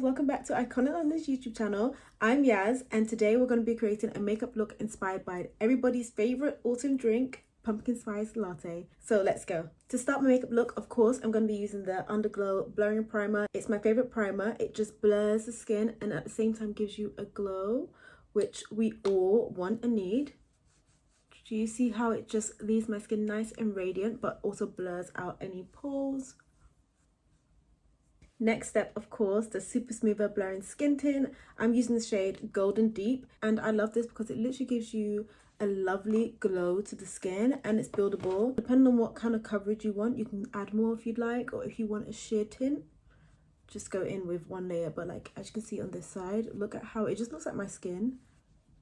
Welcome back to Iconic on this YouTube channel. I'm Yaz, and today we're going to be creating a makeup look inspired by everybody's favorite autumn drink, Pumpkin Spice Latte. So let's go. To start my makeup look, of course, I'm going to be using the Underglow Blurring Primer. It's my favorite primer. It just blurs the skin and at the same time gives you a glow, which we all want and need. Do you see how it just leaves my skin nice and radiant, but also blurs out any pores? Next step, of course, the Super Smoother Blurring Skin Tint. I'm using the shade Golden Deep, and I love this because it literally gives you a lovely glow to the skin and it's buildable. Depending on what kind of coverage you want, you can add more if you'd like, or if you want a sheer tint, just go in with one layer. But like, as you can see on this side, look at how it just looks like my skin,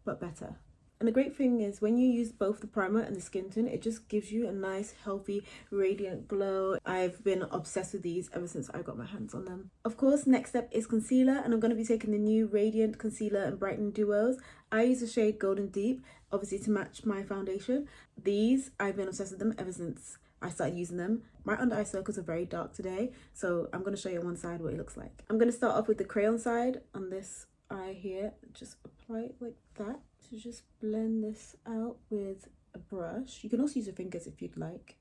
but better. And the great thing is when you use both the primer and the skin tint, it just gives you a nice, healthy, radiant glow. I've been obsessed with these ever since I got my hands on them. Of course, next step is concealer, and I'm going to be taking the new Radiant Concealer and Brightening Duos. I use the shade Golden Deep, obviously to match my foundation. These, I've been obsessed with them ever since I started using them. My under eye circles are very dark today, so I'm going to show you on one side what it looks like. I'm going to start off with the crayon side on this eye here. Just apply it like that. To just blend this out with a brush. You can also use your fingers if you'd like.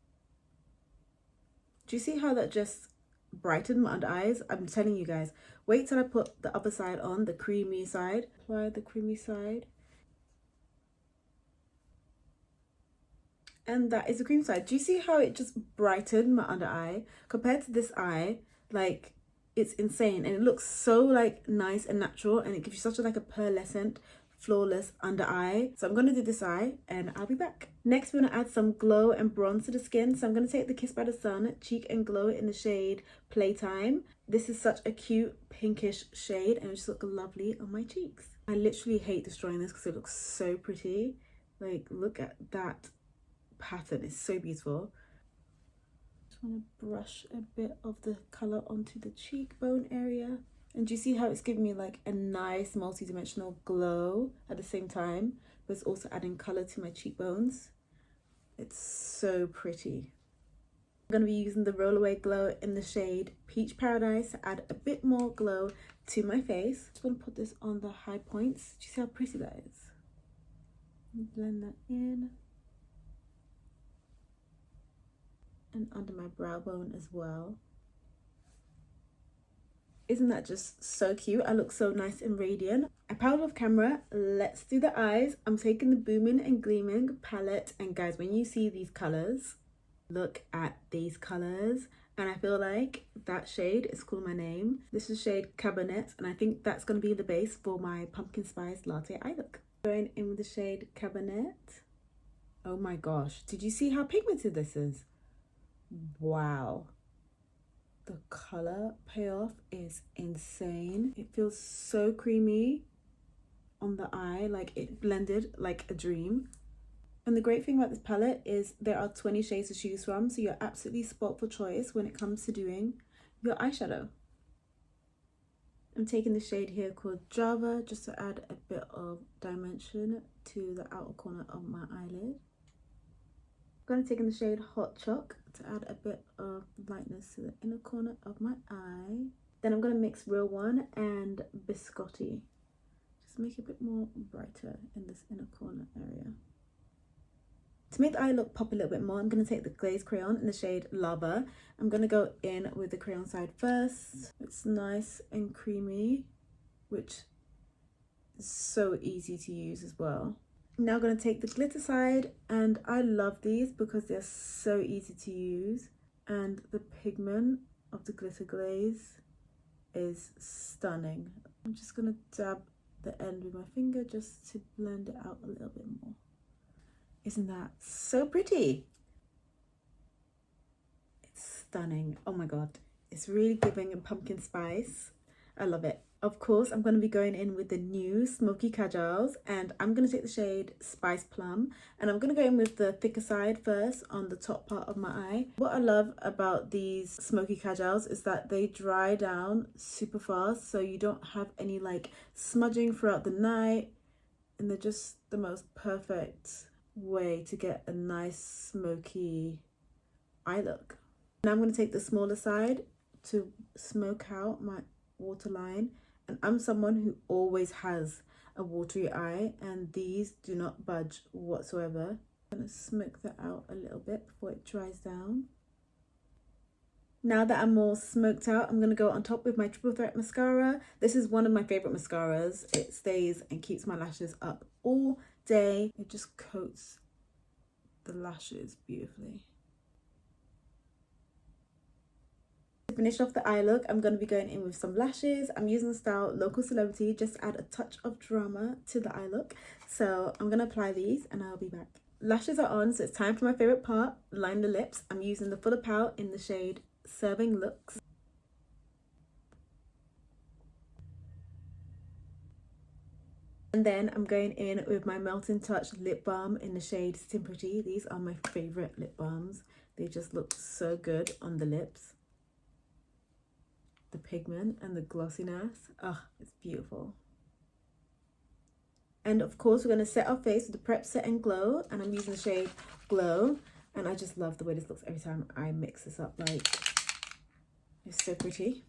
Do you see how that just brightened my under eyes? I'm telling you guys, wait till I put the other side on, the creamy side. Apply the creamy side. And that is the cream side. Do you see how it just brightened my under eye? Compared to this eye, like, it's insane. And it looks so like nice and natural, and it gives you such a like a pearlescent, flawless under eye. So I'm going to do this eye and I'll be back. Next, we're going to add some glow and bronze to the skin. So I'm going to take the Kiss by the Sun Cheek and Glow in the shade Playtime. This is such a cute pinkish shade and it just looks lovely on my cheeks. I literally hate destroying this because it looks so pretty. Like, look at that pattern, it's so beautiful. Just want to brush a bit of the colour onto the cheekbone area. And do you see how it's giving me like a nice multi-dimensional glow at the same time, but it's also adding colour to my cheekbones? It's so pretty. I'm going to be using the Rollaway Glow in the shade Peach Paradise to add a bit more glow to my face. Just want to put this on the high points. Do you see how pretty that is? Blend that in. And under my brow bone as well. Isn't that just so cute? I look so nice and radiant. I powdered off camera. Let's do the eyes. I'm taking the Booming and Gleaming palette. And guys, when you see these colors, look at these colors. And I feel like that shade is calling my name. This is shade Carbernet. And I think that's going to be the base for my Pumpkin Spice Latte eye look. Going in with the shade Carbernet. Oh my gosh. Did you see how pigmented this is? Wow. The color payoff is insane. It feels so creamy on the eye, like it blended like a dream. And the great thing about this palette is there are 20 shades to choose from, so you're absolutely spot for choice when it comes to doing your eyeshadow. I'm taking the shade here called Java just to add a bit of dimension to the outer corner of my eyelid. I'm going to take in the shade Hot Choc to add a bit of lightness to the inner corner of my eye. Then I'm going to mix Real One and Biscotti. Just make it a bit more brighter in this inner corner area. To make the eye look pop a little bit more, I'm going to take the Glaze Crayon in the shade Lava. I'm going to go in with the crayon side first. It's nice and creamy, which is so easy to use as well. Now I'm going to take the glitter side, and I love these because they're so easy to use, and the pigment of the glitter glaze is stunning. I'm just going to dab the end with my finger just to blend it out a little bit more. Isn't that so pretty? It's stunning. Oh my god, it's really giving a pumpkin spice. I love it. Of course, I'm going to be going in with the new Smokey Kajals, and I'm going to take the shade Spice Plum, and I'm going to go in with the thicker side first on the top part of my eye. What I love about these Smokey Kajals is that they dry down super fast, so you don't have any like smudging throughout the night, and they're just the most perfect way to get a nice smoky eye look. Now I'm going to take the smaller side to smoke out my waterline And I'm someone who always has a watery eye, and these do not budge whatsoever. I'm gonna smoke that out a little bit before it dries down. Now that I'm all smoked out, I'm going to go on top with my triple threat mascara. This is one of my favorite mascaras. It stays and keeps my lashes up all day. It just coats the lashes beautifully. To finish off the eye look, I'm going to be going in with some lashes. I'm using the style Local Celebrity, just to add a touch of drama to the eye look. So I'm going to apply these and I'll be back. Lashes are on, so it's time for my favorite part, line the lips. I'm using the fuller Pout in the shade Serving Looks. And then I'm going in with my Melting Touch lip balm in the shade Stim Pretty. These are my favorite lip balms. They just look so good on the lips. The pigment and the glossiness, oh, it's beautiful. And of course, we're going to set our face with the Prep Set and Glow, and I'm using the shade Glow. And I just love the way this looks every time I mix this up. Like, it's so pretty.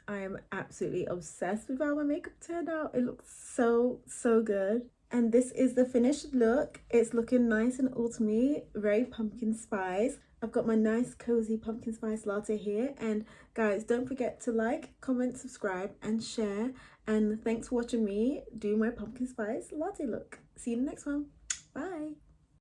I am absolutely obsessed with how my makeup turned out. It looks so, so good. And this is the finished look. It's looking nice and autumny, very pumpkin spice. I've got my nice cozy pumpkin spice latte here. And guys, don't forget to like, comment, subscribe, and share. And thanks for watching me do my pumpkin spice latte look. See you in the next one. Bye.